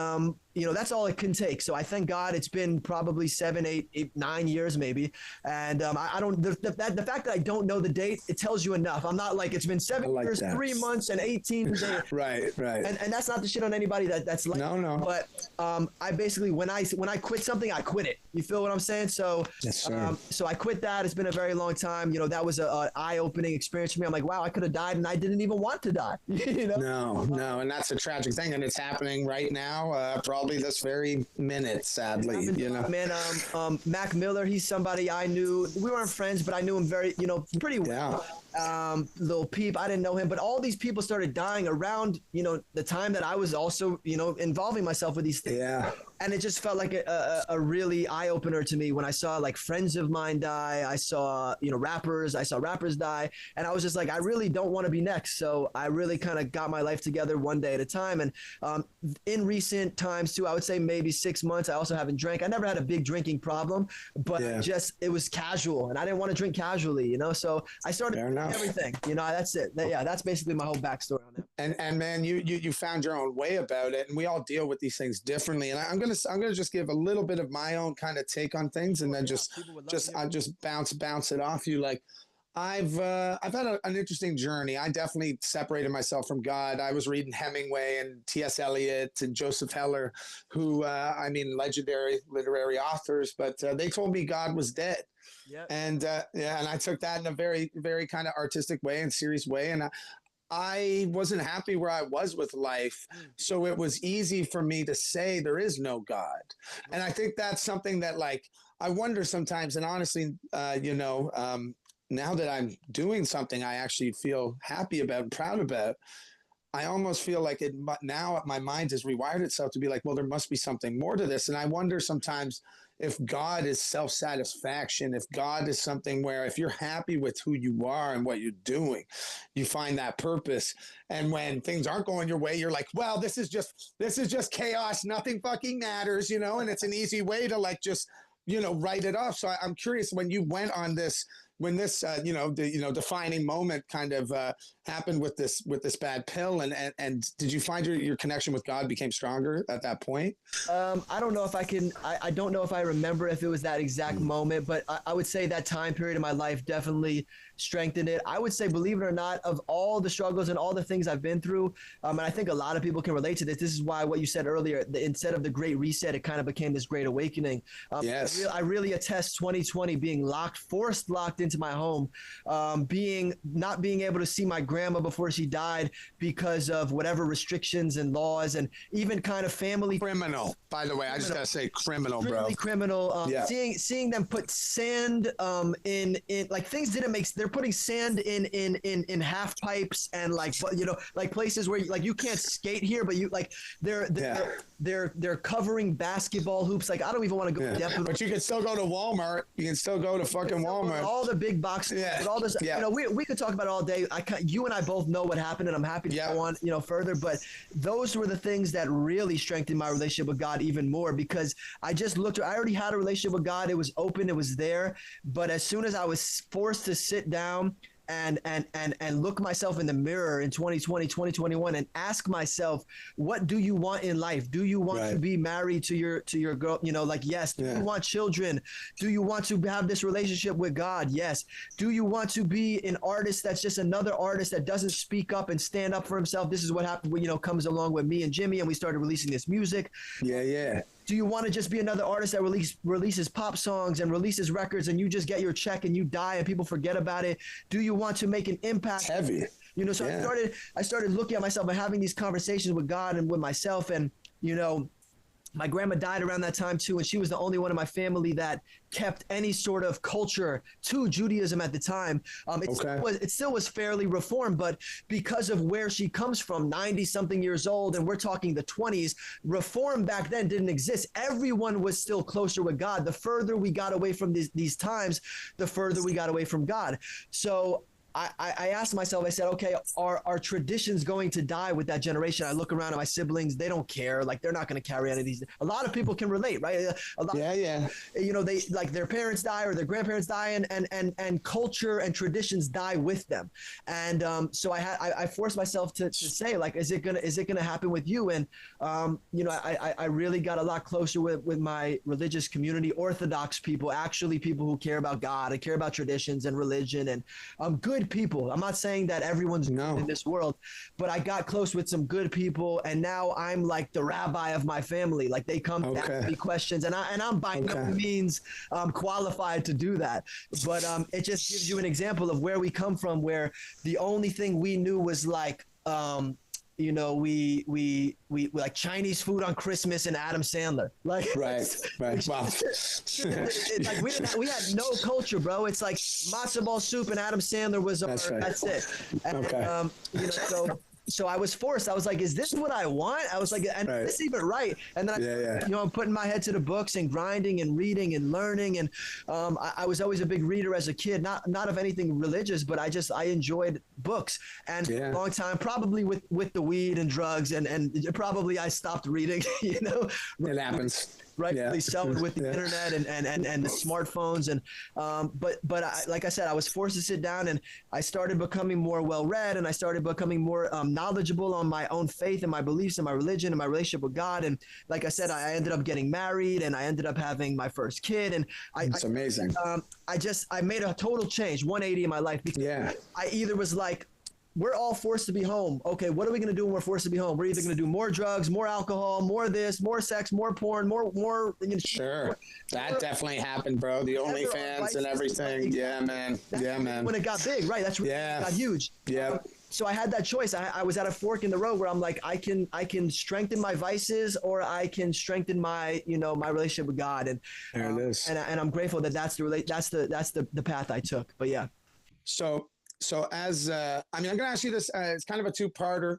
that's all it can take. So I thank God it's been probably 7, 8, 9 years maybe. And I don't, the fact that I don't know the date, it tells you enough. I'm not like, it's been 7 years, 3 months and 18 days. Right. And that's not the shit on anybody that's like, no. But I basically, when I quit something, I quit it. You feel what I'm saying? So, so I quit that. It's been a very long time. That was a eye-opening experience for me. I'm like, wow, I could have died and I didn't even want to die. No. And that's a tragic thing. And it's happening right now. Probably this very minute, sadly. Man, Mac Miller, he's somebody I knew. We weren't friends, but I knew him very, pretty well. Lil Peep, I didn't know him, but all these people started dying around, the time that I was also, involving myself with these things. And it just felt like a really eye opener to me when I saw like friends of mine die. I saw, rappers die. And I was just like, I really don't want to be next. So I really kind of got my life together one day at a time. And in recent times too, I would say maybe 6 months, I also haven't drank. I never had a big drinking problem, but it was casual and I didn't want to drink casually, so I started everything, that's it. That's basically my whole backstory on that. And man, you found your own way about it, and we all deal with these things differently. And I'm gonna just give a little bit of my own kind of take on things, and then just bounce it off you. Like, I've had an interesting journey. I definitely separated myself from God. I was reading Hemingway and T.S. Eliot and Joseph Heller, who I mean, legendary literary authors. But they told me God was dead, Yep. and yeah, and I took that in a very, very kind of artistic way and serious way. And I wasn't happy where I was with life. So it was easy for me to say there is no God. And I think that's something that, like, I wonder sometimes, and honestly, now that I'm doing something I actually feel happy about and proud about, I almost feel like it now my mind has rewired itself to be like, well, there must be something more to this. And I wonder sometimes if God is self-satisfaction, if God is something where if you're happy with who you are and what you're doing, you find that purpose. And when things aren't going your way, you're like, well, this is just chaos. Nothing fucking matters, and it's an easy way to like just, write it off. So I'm curious when you went on this, when this defining moment kind of happened with this bad pill, and did you find your connection with God became stronger at that point? I don't know if I can. I don't know if I remember if it was that exact moment, but I would say that time period in my life definitely strengthened it. I would say, believe it or not, of all the struggles and all the things I've been through, and I think a lot of people can relate to this. This is why what you said earlier, instead of the Great Reset, it kind of became this Great Awakening. Yes, I really attest 2020 being forced locked into my home, not being able to see my grandma before she died because of whatever restrictions and laws, and even kind of family criminal. By the way, I just gotta say criminal, really bro. criminal. Yeah. Seeing them put sand in like things didn't make. They're putting sand in half pipes and like places where you can't skate here, but you like they're covering basketball hoops. Like I don't even want to go depth. But you can still go to Walmart. You can still go to fucking Walmart. All the big boxes. Yeah. All this. Yeah. We could talk about it all day. You and I both know what happened, and I'm happy to go on further. But those were the things that really strengthened my relationship with God even more, because I just looked. I already had a relationship with God. It was open. It was there. But as soon as I was forced to sit down and look myself in the mirror in 2020, 2021 and ask myself, what do you want in life? Do you want to be married to your girl? Yes. Do you want children? Do you want to have this relationship with God? Yes. Do you want to be an artist that's just another artist that doesn't speak up and stand up for himself? This is what happened when, comes along with me and Jimmy, and we started releasing this music. Yeah. Do you want to just be another artist that releases pop songs and releases records and you just get your check and you die and people forget about it? Do you want to make an impact? It's heavy. So I started looking at myself and having these conversations with God and with myself. And, my grandma died around that time too, and she was the only one in my family that kept any sort of culture to Judaism at the time. It still was fairly reformed, but because of where she comes from, 90-something years old, and we're talking the 20s, reform back then didn't exist. Everyone was still closer with God. The further we got away from these times, the further we got away from God. So I asked myself, I said, okay, are traditions going to die with that generation? I look around at my siblings, they don't care. Like, they're not going to carry any of these. A lot of people can relate, right? They like their parents die or their grandparents die, and culture and traditions die with them. And so I forced myself to say, like, is it gonna happen with you? And I really got a lot closer with my religious community, Orthodox people, actually people who care about God and care about traditions and religion, and good people. I'm not saying that everyone's good in this world, but I got close with some good people, and now I'm like the rabbi of my family. Like, they come to ask me questions, and I'm by no means qualified to do that. But it just gives you an example of where we come from, where the only thing we knew was like we like Chinese food on Christmas and Adam Sandler. Like, right. Wow. Like we had no culture, bro. It's like matzo ball soup and Adam Sandler was that's it. And, so I was forced. I was like, is this what I want? I was like, and is this even right? And then I'm putting my head to the books and grinding and reading and learning. And I was always a big reader as a kid, not of anything religious, but I enjoyed books. And for a long time, probably with the weed and drugs, and probably I stopped reading, It happens. rightfully so, with the internet and the smartphones. And but like I said, I was forced to sit down, and I started becoming more well-read, and I started becoming more knowledgeable on my own faith and my beliefs and my religion and my relationship with God. And like I said, I ended up getting married, and I ended up having my first kid. And it's amazing. I made a total change, 180 in my life. Because I either was like, we're all forced to be home. Okay, what are we going to do when we're forced to be home? We're either going to do more drugs, more alcohol, more this, more sex, more porn, more. Sure, that definitely happened, bro. The OnlyFans and everything. Yeah, man. When it got big, right? That's when it got huge. Yeah. So I had that choice. I was at a fork in the road where I'm like, I can strengthen my vices, or I can strengthen my my relationship with God. And there it is. And I'm grateful that that's the path I took. But yeah. So as I'm going to ask you this. It's kind of a two-parter,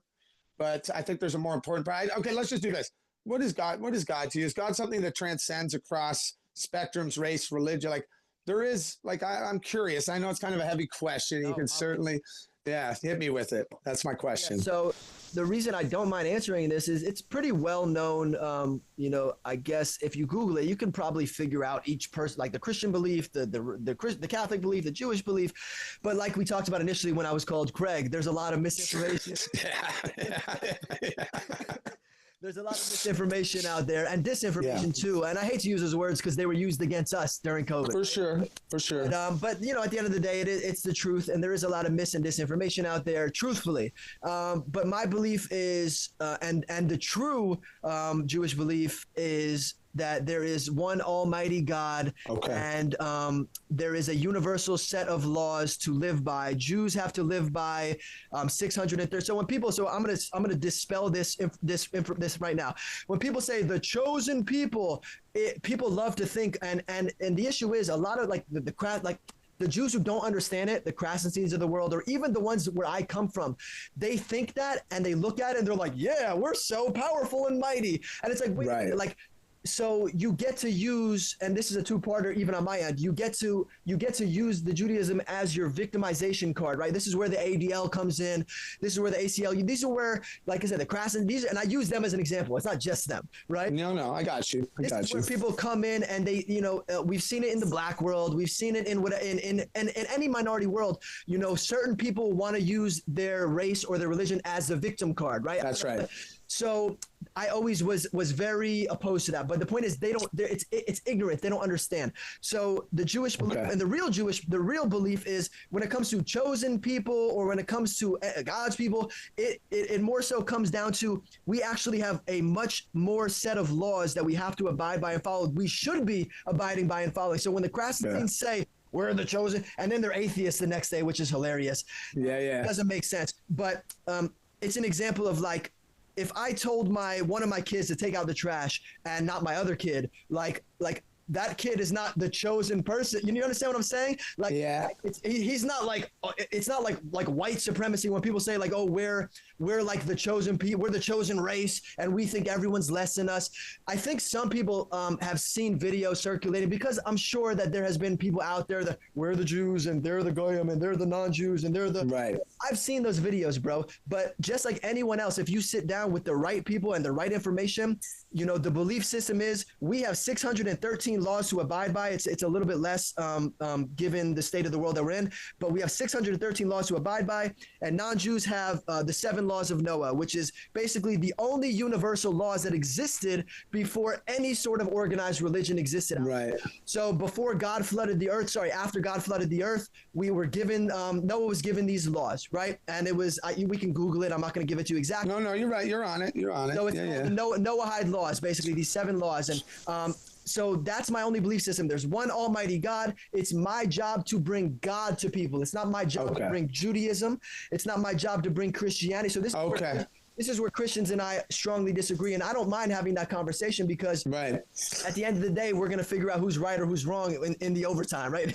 but I think there's a more important part. Okay, let's just do this. What is God? What is God to you? Is God something that transcends across spectrums, race, religion? Like there is. Like I'm curious. I know it's kind of a heavy question. You can certainly, hit me with it. That's my question. Yeah, so the reason I don't mind answering this is it's pretty well known. I guess if you Google it, you can probably figure out each person, like the Christian belief, the Catholic belief, the Jewish belief. But like we talked about initially when I was called Craig, there's a lot of misinformation. There's a lot of misinformation out there, and disinformation too. And I hate to use those words because they were used against us during COVID. For sure. But at the end of the day, it's the truth, and there is a lot of mis and disinformation out there, truthfully. But my belief is, and the true Jewish belief is that there is one almighty God, and there is a universal set of laws to live by. Jews have to live by 630. So when people, I'm gonna dispel this right now. When people say the chosen people, people love to think, and the issue is a lot of like the crowd, like the Jews who don't understand it, the Krasensteins of the world, or even the ones where I come from, they think that, and they look at it and they're like, yeah, we're so powerful and mighty. And it's like, wait, like, so you get to use, and this is a two-parter even on my end, you get to use the Judaism as your victimization card, right? This is where the ADL comes in. This is where the ACLU, these are where, like I said, the Krasen, and I use them as an example. It's not just them, right? No, I got you. This is where people come in and they, we've seen it in the black world. We've seen it in any minority world. Certain people want to use their race or their religion as a victim card, right? That's right. So I always was very opposed to that. But the point is, it's ignorant. They don't understand. So the Jewish belief and the real belief is when it comes to chosen people or when it comes to God's people, it more so comes down to we actually have a much more set of laws that we have to abide by and follow. We should be abiding by and following. So when the Krasensteins say, we're the chosen, and then they're atheists the next day, which is hilarious. It doesn't make sense. But it's an example of like, if I told one of my kids to take out the trash and not my other kid, like that kid is not the chosen person. You understand what I'm saying? Like, he's not like, it's not like white supremacy when people say like, oh, we're like the chosen people, we're the chosen race, and we think everyone's less than us. I think some people have seen videos circulating because I'm sure that there has been people out there that we're the Jews and they're the Goyim and they're the non-Jews and they're the right. I've seen those videos, bro. But just like anyone else, if you sit down with the right people and the right information, the belief system is we have 613 laws to abide by. It's a little bit less given the state of the world that we're in, but we have 613 laws to abide by, and non-Jews have the 7 laws of Noah, which is basically the only universal laws that existed before any sort of organized religion existed. Right. So before God flooded the earth, after God flooded the earth, we were given, Noah was given these laws, right? And it was, we can Google it. I'm not going to give it to you exactly. No, you're right. You're on it. So it's Noahide laws, basically these 7 laws. And so that's my only belief system. There's one almighty God. It's my job to bring God to people. It's not my job to bring Judaism. It's not my job to bring Christianity. So this is where Christians and I strongly disagree. And I don't mind having that conversation because at the end of the day, we're going to figure out who's right or who's wrong in the overtime, right?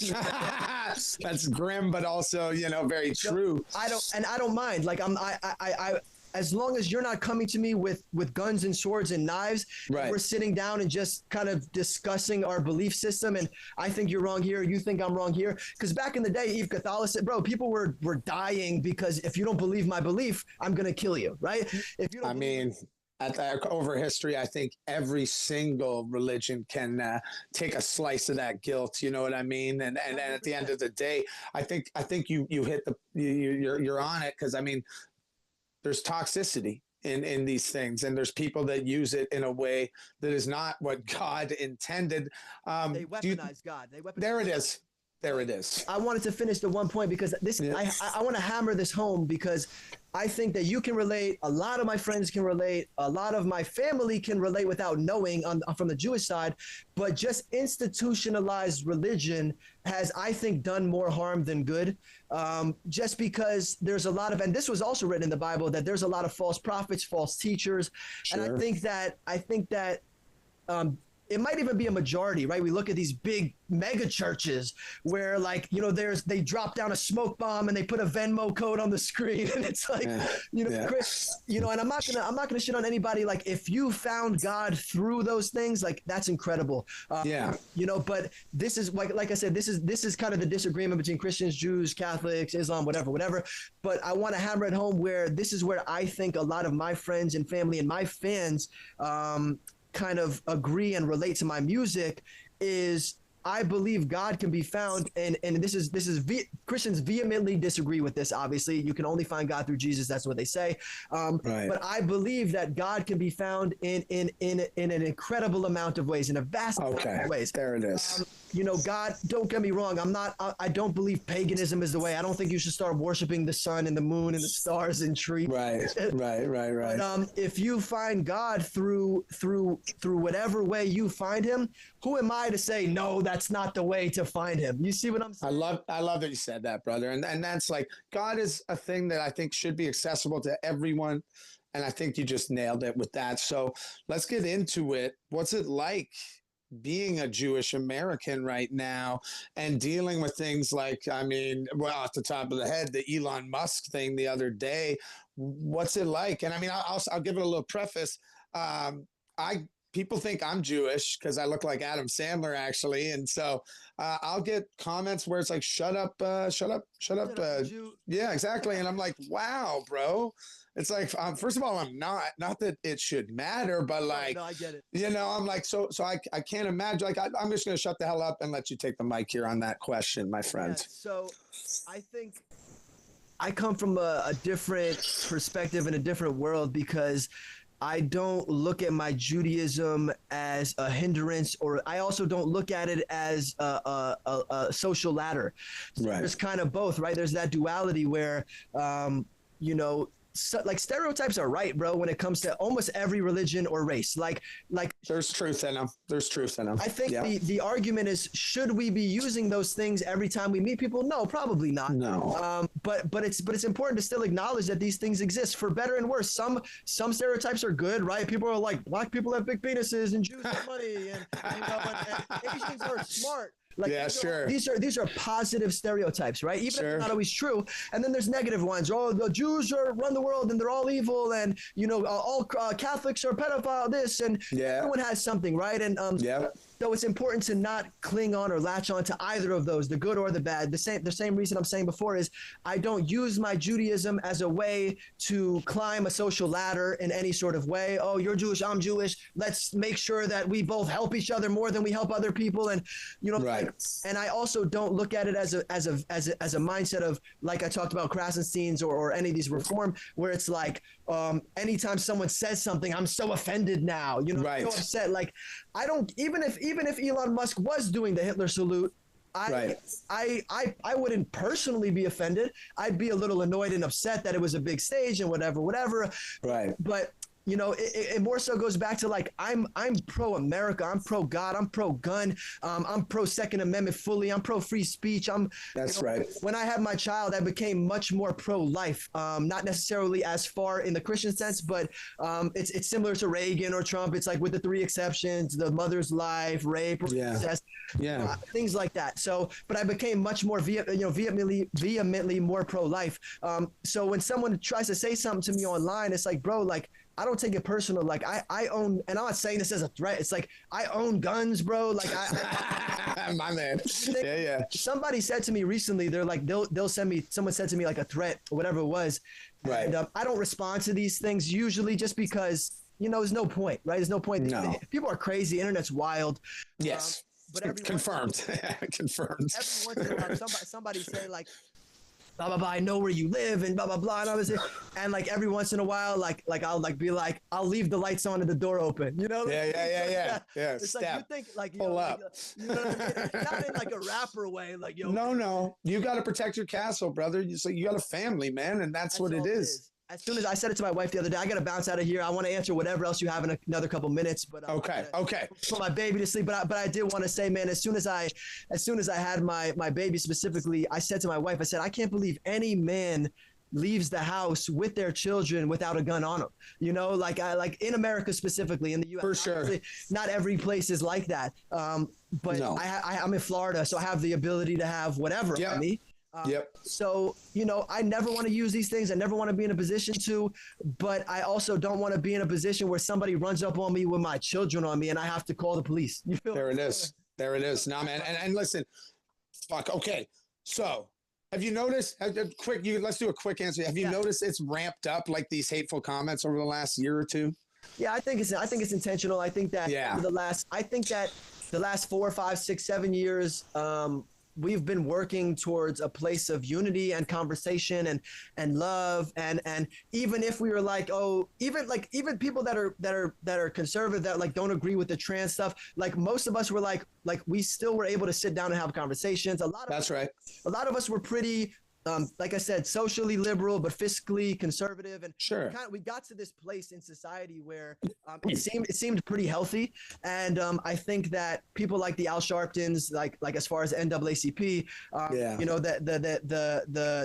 That's grim, but also, very true. I don't mind. Like I as long as you're not coming to me with guns and swords and knives, we're sitting down and just kind of discussing our belief system. And I think you're wrong here. You think I'm wrong here. Because back in the day, Eve Catholicism, bro, people were dying because if you don't believe my belief, I'm going to kill you. Right. If you don't over history, I think every single religion can take a slice of that guilt. You know what I mean? And at the end of the day, I think you hit you're on it, because I mean, there's toxicity in these things, and there's people that use it in a way that is not what God intended. They weaponize God. They weaponize. There it is. There it is. I wanted to finish the one point because this, yeah. I want to hammer this home, because I think that you can relate. A lot of my friends can relate. A lot of my family can relate without knowing from the Jewish side. But just institutionalized religion has, I think, done more harm than good. Just because there's a lot of, and this was also written in the Bible, that there's a lot of false prophets, false teachers. Sure. And I think that it might even be a majority, right? We look at these big mega churches where, like, you know, they drop down a smoke bomb and they put a Venmo code on the screen, and it's like, Chris, and I'm not gonna shit on anybody. Like, if you found God through those things, like, that's incredible. But this is like I said, this is kind of the disagreement between Christians, Jews, Catholics, Islam, whatever. But I want to hammer it home where this is where I think a lot of my friends and family and my fans kind of agree and relate to my music is I believe God can be found, and Christians vehemently disagree with this. Obviously, you can only find God through Jesus. That's what they say. Right. But I believe that God can be found in an incredible amount of ways, in a vast amount of ways. There it is. God, don't get me wrong. I don't believe paganism is the way. I don't think you should start worshiping the sun and the moon and the stars and trees. Right. But if you find God through whatever way you find him, who am I to say, no, that's not the way to find him? You see what I'm saying? I love that you said that, brother. And that's like, God is a thing that I think should be accessible to everyone. And I think you just nailed it with that. So let's get into it. What's it like being a Jewish American right now and dealing with things like, I mean, well, off the top of the head, the Elon Musk thing the other day? What's it like? And I mean, I'll give it a little preface. People think I'm Jewish because I look like Adam Sandler, actually. And so I'll get comments where it's like, shut up. Yeah, exactly. And I'm like, wow, bro. It's like, first of all, I'm not that it should matter, but like, no, I get it. I'm like, so I can't imagine, like, I'm just going to shut the hell up and let you take the mic here on that question, my friend. Yeah, so I think I come from a different perspective in a different world, because I don't look at my Judaism as a hindrance, or I also don't look at it as a social ladder. So right. There's kind of both, right? There's that duality where, like, stereotypes are right, bro, when it comes to almost every religion or race. Like there's truth in them. I think the argument is, should we be using those things every time we meet people? No, probably not. No. But it's important to still acknowledge that these things exist, for better and worse. Some stereotypes are good, right? People are like, black people have big penises and Jews have money, and Asians are smart. Like, yeah, sure. These are positive stereotypes, right? Even if they're not always true. And then there's negative ones. Oh, the Jews run the world and they're all evil, and all Catholics are pedophile. This, and everyone has something, right? And so it's important to not cling on or latch on to either of those, the good or the bad. The same reason I'm saying before is I don't use my Judaism as a way to climb a social ladder in any sort of way. Oh, you're Jewish, I'm Jewish. Let's make sure that we both help each other more than we help other people. And right. And I also don't look at it as a mindset of, like I talked about Krasenstein's or any of these reform, where it's like anytime someone says something, I'm so offended now. Right. I'm so upset. Like, I don't, even if Elon Musk was doing the Hitler salute, I wouldn't personally be offended. I'd be a little annoyed and upset that it was a big stage and whatever. Right. But it more so goes back to, like, I'm pro-America, I'm pro-God, I'm pro-gun, I'm pro-Second Amendment fully, I'm pro-free speech. That's right. When I had my child, I became much more pro-life, not necessarily as far in the Christian sense, but it's similar to Reagan or Trump. It's like with the 3 exceptions: the mother's life, rape, incest, things like that. So, but I became much more vehemently more pro-life. So when someone tries to say something to me online, it's like, bro, like, I don't take it personal. Like, I own, and I'm not saying this as a threat. It's like, I own guns, bro. Like, my man. Yeah. Somebody said to me recently, they're like, they'll send me, someone said to me like a threat or whatever it was. Right. And I don't respond to these things usually, just because there's no point, right? There's no point. No. People are crazy. Internet's wild. Yes. But Confirmed. Confirmed. Every once in a while, somebody say like, blah blah blah, I know where you live and blah blah blah, and I was, and like every once in a while, like I'll like be like, I'll leave the lights on and the door open, Yeah. It's Step. like you think like Pull up. you know what I mean? Not in like a rapper way, like yo. No, you got to protect your castle, brother. You got a family, man, and that's what it is. As soon as I said it to my wife the other day, I got to bounce out of here. I want to answer whatever else you have in another couple minutes. But okay. Put my baby to sleep. But I did want to say, man, as soon as I had my baby specifically, I said to my wife, I said, I can't believe any man leaves the house with their children without a gun on them. Like in America specifically, in the U.S. For sure. Obviously, not every place is like that. But no. I'm in Florida, so I have the ability to have whatever on me. So, I never want to use these things. I never want to be in a position to, but I also don't want to be in a position where somebody runs up on me with my children on me and I have to call the police. You feel There it is. There it is. Now, man. And listen, fuck. Okay. So have you noticed let's do a quick answer. Have you noticed it's ramped up like these hateful comments over the last year or two? Yeah, I think it's intentional. I think that the last 4, 5, 6, 7 years, we've been working towards a place of unity and conversation and love and even if we were like, even people that are conservative, that like don't agree with the trans stuff, like most of us were like we still were able to sit down and have conversations. That's right. A lot of us were pretty like I said, socially liberal but fiscally conservative, and sure, we got to this place in society where it seemed pretty healthy, and I think that people like the Al Sharptons, like as far as NAACP, the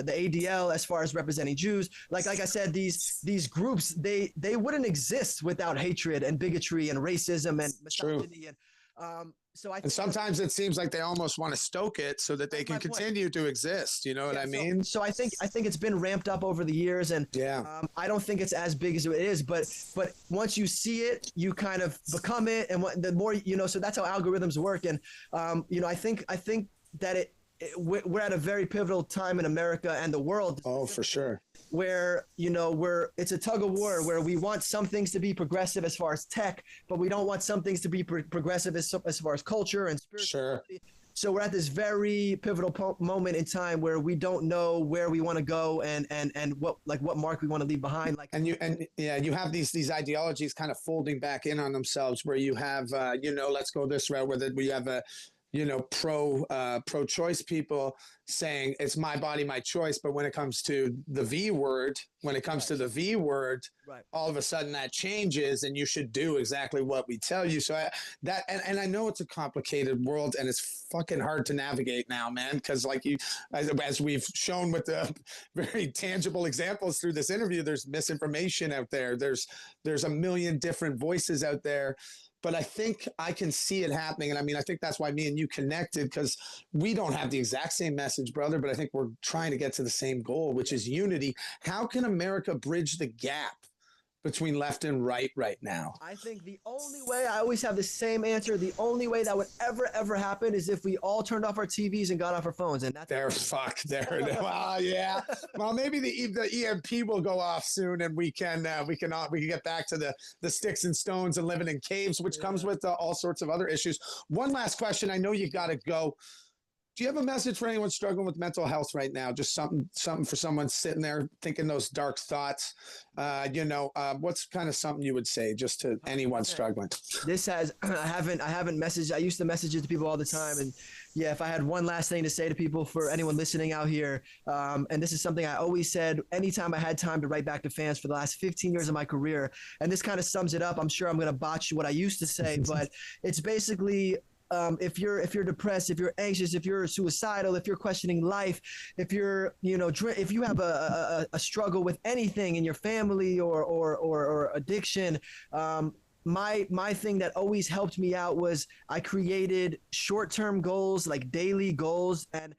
ADL as far as representing Jews, like I said, these groups they wouldn't exist without hatred and bigotry and racism and misogyny. And and sometimes it seems like they almost want to stoke it so that they can continue to exist. You know what I mean? So I think it's been ramped up over the years, and I don't think it's as big as it is. But once you see it, you kind of become it, and the more so that's how algorithms work. And I think that we're at a very pivotal time in America and the world. Oh, for sure. Where it's a tug of war where we want some things to be progressive as far as tech, but we don't want some things to be progressive as far as culture and spirituality. Sure. So we're at this very pivotal moment in time where we don't know where we want to go and what mark we want to leave behind. You have these ideologies kind of folding back in on themselves, where you have let's go this route, where we have a pro-choice people saying it's my body, my choice. But when it comes to the V word, all of a sudden that changes, and you should do exactly what we tell you. So I know it's a complicated world, and it's fucking hard to navigate now, man. Because as we've shown with the very tangible examples through this interview, there's misinformation out there. There's a million different voices out there. But I think I can see it happening. And I mean, I think that's why me and you connected, because we don't have the exact same message, brother, but I think we're trying to get to the same goal, which is unity. How can America bridge the gap between left and right now? I think the only way, I always have the same answer, the only way that would ever happen is if we all turned off our TVs and got off our phones. And that's well, yeah. Well, maybe the EMP will go off soon, and we can get back to the sticks and stones and living in caves, which comes with all sorts of other issues. One last question. I know you got to go. Do you have a message for anyone struggling with mental health right now? Just something for someone sitting there thinking those dark thoughts. What's kind of something you would say just to anyone struggling? This I haven't messaged. I used to message it to people all the time. And yeah, if I had one last thing to say to people, for anyone listening out here, and this is something I always said anytime I had time to write back to fans for the last 15 years of my career. And this kind of sums it up. I'm sure I'm going to botch what I used to say, but it's basically, if you're depressed, if you're anxious, if you're suicidal, if you're questioning life, if you're if you have a struggle with anything in your family or addiction, my thing that always helped me out was I created short-term goals, like daily goals, and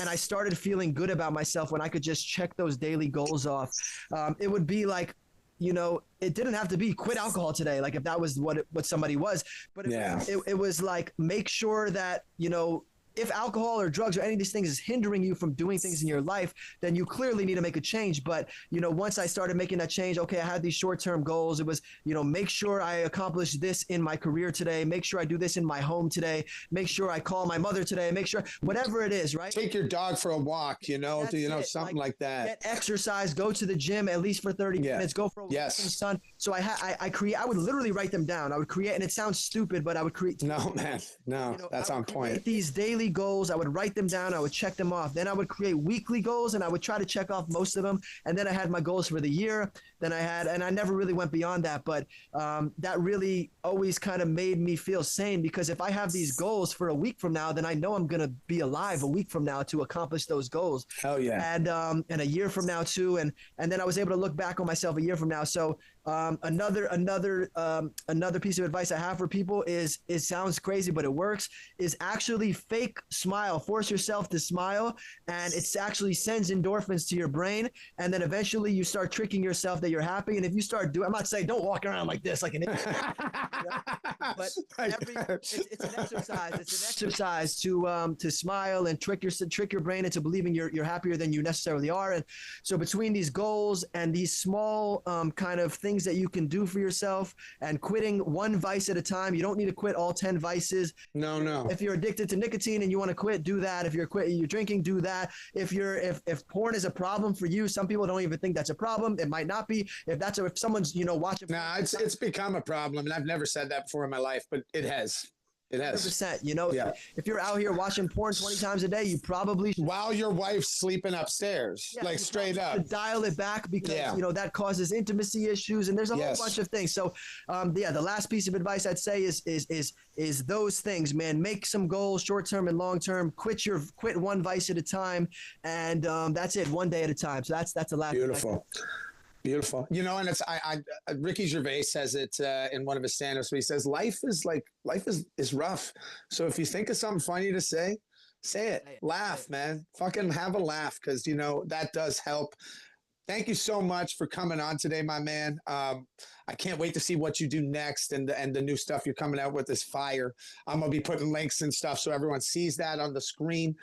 I started feeling good about myself when I could just check those daily goals off. It would be like, it didn't have to be quit alcohol today, like if that was what somebody was, but it was like, make sure that if alcohol or drugs or any of these things is hindering you from doing things in your life, then you clearly need to make a change. But, you know, once I started making that change, okay, I had these short-term goals. It was, you know, make sure I accomplish this in my career today. Make sure I do this in my home today. Make sure I call my mother today. Make sure, whatever it is, right? Take your dog for a walk, you know, something like that. Get exercise, go to the gym at least for 30 minutes, go for a walk in the sun. So I would literally write them down. I would create, and it sounds stupid, but I would create. No, man, no, you know, that's on point. These daily goals, I would write them down. I would check them off. Then I would create weekly goals, and I would try to check off most of them. And then I had my goals for the year. Then and I never really went beyond that. But that really always kind of made me feel sane, because if I have these goals for a week from now, then I know I'm going to be alive a week from now to accomplish those goals. Hell yeah. And a year from now too. And then I was able to look back on myself a year from now. So another piece of advice I have for people is, it sounds crazy, but it works, is actually fake smile. Force yourself to smile, and it actually sends endorphins to your brain. And then eventually you start tricking yourself that you're happy. And if you start doing, I'm not saying don't walk around like this, like an idiot, but it's an exercise. It's an exercise to smile and trick your brain into believing you're happier than you necessarily are. And so between these goals and these small kind of things that you can do for yourself, and quitting one vice at a time, you don't need to quit all 10 vices. No. If you're addicted to nicotine and you want to quit, do that. If you're drinking, do that. If porn is a problem for you, some people don't even think that's a problem. It might not be. If someone's, you know, watching. Nah, it's become a problem, and I've never said that before in my life, but it has. It has. 100%. You know, if you're out here watching porn 20 times a day, you probably should, while your wife's sleeping upstairs, like straight up, dial it back, because you know that causes intimacy issuit, and there's a whole bunch of things. So, the last piece of advice I'd say is those things, man. Make some goals, short term and long term. Quit one vice at a time, and that's it, one day at a time. So that's the last. Beautiful. Beautiful. You know, and it's Ricky Gervais says it in one of his stand-ups, where he says life is rough. So if you think of something funny to say it. Laugh, man. Fucking have a laugh, because you know that does help. Thank you so much for coming on today, my man. I can't wait to see what you do next, and the new stuff you're coming out with is fire. I'm gonna be putting links and stuff so everyone sees that on the screen.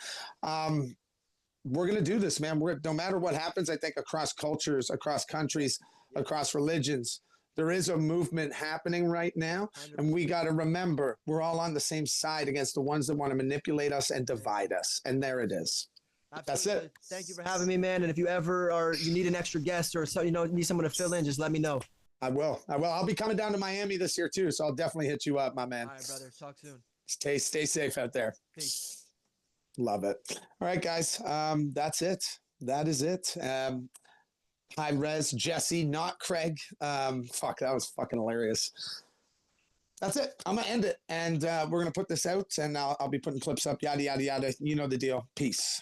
We're going to do this, man. No matter what happens, I think across cultures, across countries, across religions, there is a movement happening right now. 100%. And we got to remember, we're all on the same side against the ones that want to manipulate us and divide us. And there it is. Absolutely. That's it. Thank you for having me, man. And if you ever you need an extra guest, or so, you know, need someone to fill in, just let me know. I will. I'll be coming down to Miami this year too. So I'll definitely hit you up, my man. All right, brother. Talk soon. Stay safe out there. Peace. Love it. All right, guys. That's it. That is it. Hi-Rez, Jesse, not Craig. Fuck, that was fucking hilarious. That's it. I'm going to end it. And we're going to put this out, and I'll be putting clips up, yada, yada, yada. You know the deal. Peace.